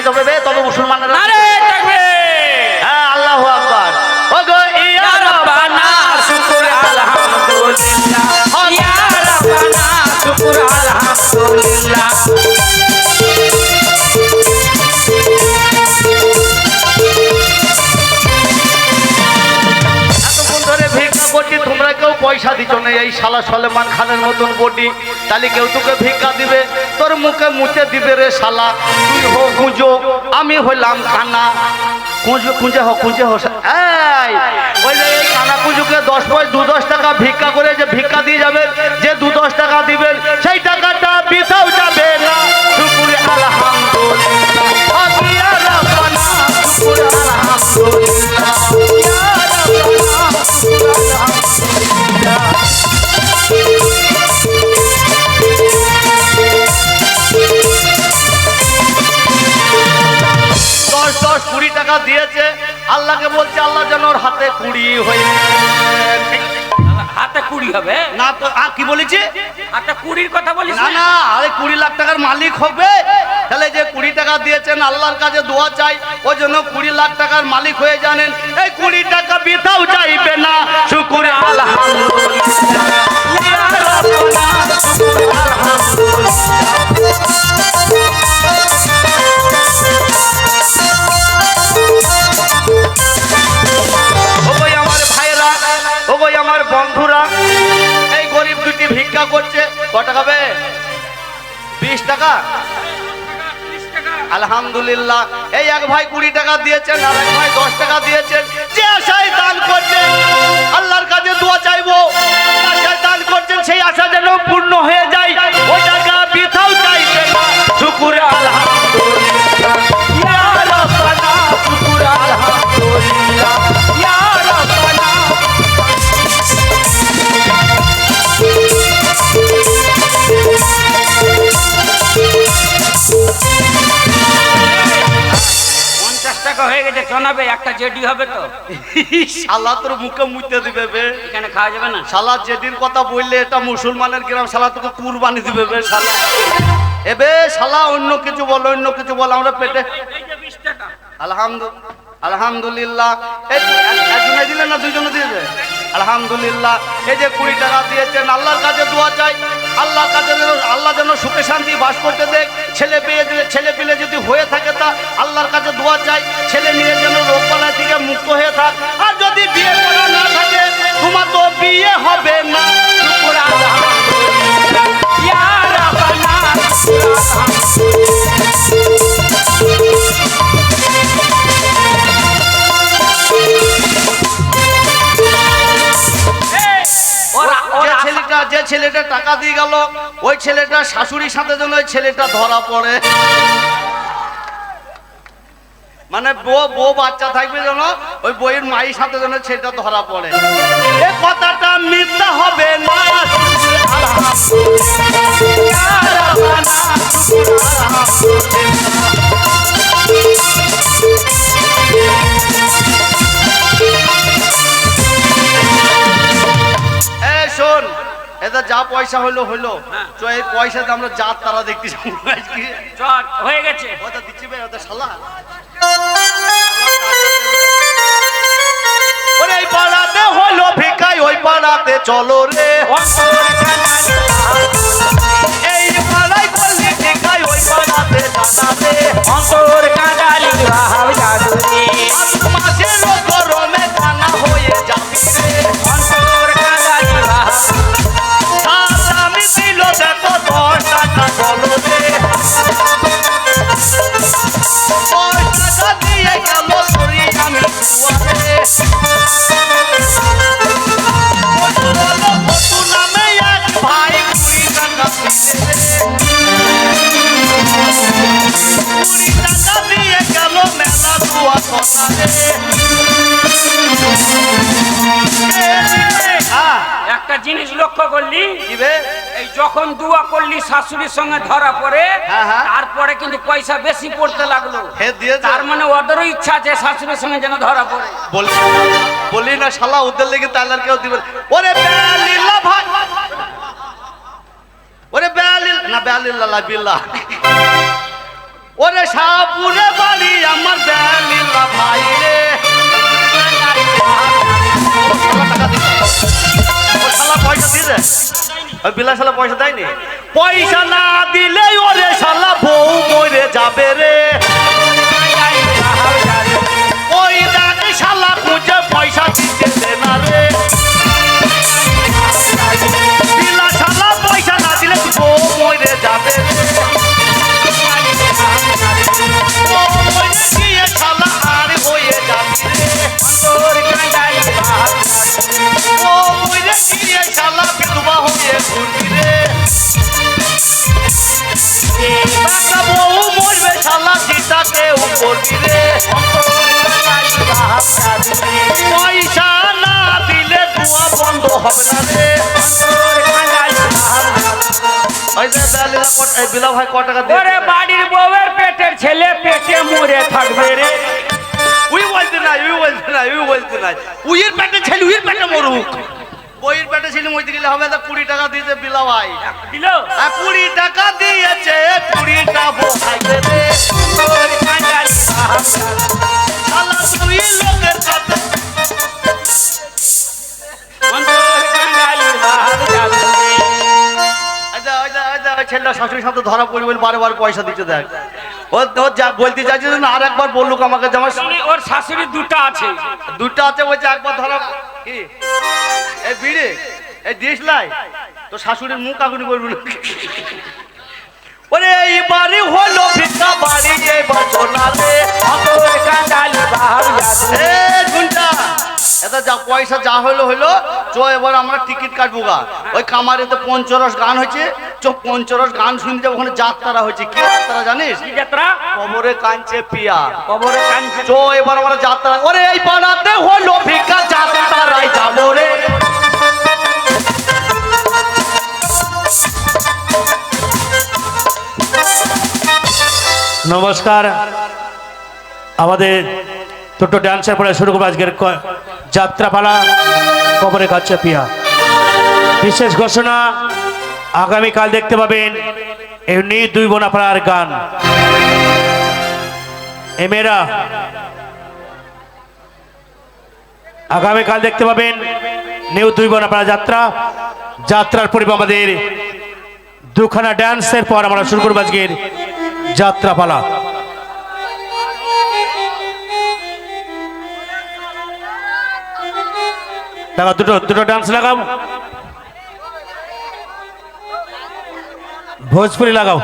দিতে হবে তবে মুসলমানরা। নারে তাকবীর। হ্যাঁ আল্লাহু আকবার। ওগো ইয়া রাব্বানা শুকর আলহামদুলিল্লাহ, ইয়া রাব্বানা শুকর আলহামদুলিল্লাহ। এতক্ষণ ধরে ভিক্ষা করছি, তোমরা কেউ পয়সা দিচ্ছ না। এই শালা সলেমান খানের মতন বডি, তাহলে কেউ তোকে ভিক্ষা দিবে? তোর মুখে মুছে দিবে রে শালা। তুই হো কুঁজো, আমি হইলাম কানা। কুঁজে হো এই ওই যে এই কানা কুঁজুকে 10 টাকা ভিক্ষা করে যে ভিক্ষা দিয়ে যাবে, যে 2-10 টাকা দিবেন সেই টাকাটা বিথাও যাবে না। শুকুর আলহামদুলিল্লাহ, ইয়া রাব্বানা শুকুর আলহামদুলিল্লাহ, ইয়া রাব্বানা শুকুর আলহামদুলিল্লাহ। 10-20 টাকা দিয়েছে, আল্লাহকে বলছে আল্লাহ যেন ওর হাতে 20 হয়ে। হাতে 20 হবে না তো কি বলেছি? হাতে 20-র কথা বলিস না না, আরে 20 লাখ টাকার মালিক হবে। তাহলে যে 20 টাকা দিয়েছেন আল্লাহর কাছে দোয়া চাই, ওই জন্য 20 লাখ টাকার মালিক হয়ে জানেন। এই 20 টাকা বিথাও চাইবে না। শুকুর আলহামদুলিল্লাহ, ইয়া রাব্বানা শুকুর আলহামদুলিল্লাহ। ওগো আমার ভাইরা, ওগো আমার বন্ধুরা, এই গরিব দুটি ভিক্ষা করছে। কত টাকা বে? 20 টাকা। আলহামদুলিল্লাহ। এই এক ভাই 20 টাকা দিয়েছেন, আর এক ভাই 10 টাকা দিয়েছেন। যে আশায় দান করছেন, আল্লাহর কাছে দোয়া চাইবো, আশায় দান করছেন সেই আশা যেন পূর্ণ হয়ে যায়। ওই টাকা বিথাও চাইবে না। শুকুর আলহামদুলিল্লাহ, ইয়া রাব্বানা শুকুর আলহামদুলিল্লাহ, ইয়া রাব্বানা। টাকা হয়ে গেছে, শোনাবে একটা জেডি হবে তো। শালা তোর মুখে মুইতে দিবে বে। এখানে খাওয়া যাবে না। শালা জেডির কথা বললে এটা মুসলমানের গ্রাম, শালা তোকে কুরবানি দিবে বে শালা। এবে শালা অন্য কিছু বল, অন্য কিছু বল, আমরা পেটে। এই যে 20 টাকা। আলহামদুলিল্লাহ। এই একজনে দিলেন না দুইজনে দিয়েছে? আলহামদুলিল্লাহ। এই যে 20 টাকা দিয়েছেন, আল্লাহর কাছে দোয়া চাই, আল্লাহর কাছে আল্লাহ যেন সুখে শান্তি বাস করতে দেখ। ছেলে পেলে যদি হয়ে থাকে তা আল্লাহর কাছে দোয়া চাই, ছেলে মেয়ে যেন রোগবালাই থেকে মুক্ত হয়ে থাক। আর যদি বিয়ে করা না থাকে, তোমার তো বিয়ে হবে না। শুকুর আলহামদুলিল্লাহ, ইয়া রাব্বানা শুকুর আলহামদুলিল্লাহ। যে ছেলেটা টাকা দিয়ে গেল, ওই ছেলেটা শাশুড়ির সাথে যেন ওই ছেলেটা ধরা পড়ে। মানে বউ বাচ্চা থাকবে যেন ওই বইয়ের মায়ের সাথে যেন ছেলেটা ধরা পড়ে। এ কথাটা মিথ্যা হবে না। শোন, এটা যা পয়সা হইলো হইলো, তো এই পয়সাতে আমরা জাত তারা দেখতে যাবো। হয়ে গেছে ওটা দিচ্ছি ভাই, ওটা শালা। ওরে এই পাড়াতে হলো ভিখাই, ওই পাড়াতে চলো রে। এই পাড়ায় করলে ভিখাই, ওই পাড়াতে দাদা রে। অন্তর কাঁদালি ভাব জাদু রে, মাসের গরমে কানা হয়ে যাবি রে। অন্তর কাঁদালি ভাব। আমি দিল দেখো 10 টাকা চলো রে। 10 টাকা দিয়ে গেল সরি আমি দুয়ারে। ফটু নামে এক ভাই 20 টাকা দিলে। 20 টাকা দিয়ে গেল মেলা দুয়া করারে। একটা জিনিস লক্ষ্য করলি, দিবে এই যখন দুয়া করলি শাশুড়ির সঙ্গে ধরা পড়ে, হ্যাঁ, হ্যাঁ। তারপরে কিন্তু পয়সা বেশি পড়তে লাগলো। তার মানে ওদেরও ইচ্ছা আছে শাশুড়ির সঙ্গে যেন ধরা পড়ে। বলি না শালা ওদের লেগে তাহলে আর কেউ দিবে। ওরে বেয়ালিল্লাহ ভাই, ওরে বেয়ালিল না বেয়ালিল্লাহ বিল্লাহ। ওরে শাহপুরে বাড়ি আমার বেলিলা ভাই রে ও শালা পয়সা দিয়ে দে ওই বিলা শালা পয়সা দেয়নি পয়সা না দিলে ওরে শালা বউ মরে যাবে রে ওই দেখ শালা খুঁজে পয়সা দিতে না রে বিলা শালা পয়সা না দিলে বউ মরে যাবে রে শালা আর হয়ে যাবে ও মরে গিয়ে শালা বিধবা হয়ে ঘুরবি রে বউ মরবে শালা সীতাকে করবি রে পয়সা না দিলে দুয়া বন্ধ হবে না রে বিলা ভাই ক টাকা দিয়ে ওরে বাড়ির বউয়ের পেটের ছেলে পেটে মরে থাকবে রে উই বলতে নাই উইয়ের পেটে ছেলে উইয়ের পেটে মরুক বইয়ের পেটে ছেলে মরতে গেলে হবে 20 টাকা দিয়েছে বিলা ভাই দিল 20 টাকা দিয়েছে 20টা বউ খাইবে রে শালা তুই লোকের কাছে ছেলেটা শাশুড়ির সাথে ধরা পড়ি বলে বারে বারে পয়সা দিচ্ছে দেখ ও যা বলতে চাইছে না আর একবার বললুক আমাকে যে আমার ওর শাশুড়ি দুটো আছে বলছে একবার ধরা কি এই বিড়ি এই দিস লাই তো শাশুড়ির মুখ আগুনি করবি না ওরে এই বাড়ি হলো ভিক্ষা বাড়ি এবার চলালে গুনটা এটা যা পয়সা যা হলো চো এবার আমরা টিকিট কাটবো গা ওই কামারেতে পঞ্চরস গান হয়েছে চো পঞ্চরস গান শুনতে ওখানে যাত্রা হয়েছে কি যাত্রা জানিস কি যাত্রা কবরে কাঞ্চে পিয়া কবরে কাঞ্চে চো এবার আমরা যাত্রা ওরে এই পাড়াতে হলো ভিক্ষা যাত্রায় যাবো রে নমস্কার আমাদের দুটো ডান্সের পরে শুরু করবো আজকের যাত্রাপালা কবরে কাচ্চা পিয়া বিশেষ ঘোষণা আগামীকাল দেখতে পাবেন এমনি 2 বোনাপাড়ার গান এ মেয়েরা আগামীকাল দেখতে পাবেন নিউ 2 বোনাপাড়া যাত্রার পরে আমাদের দুখানা ডান্সের পর আমরা শুরু করবো আজকের যাত্রাপালা লাগাও দুটো ডান্স লাগাও ভোজপুরি লাগাও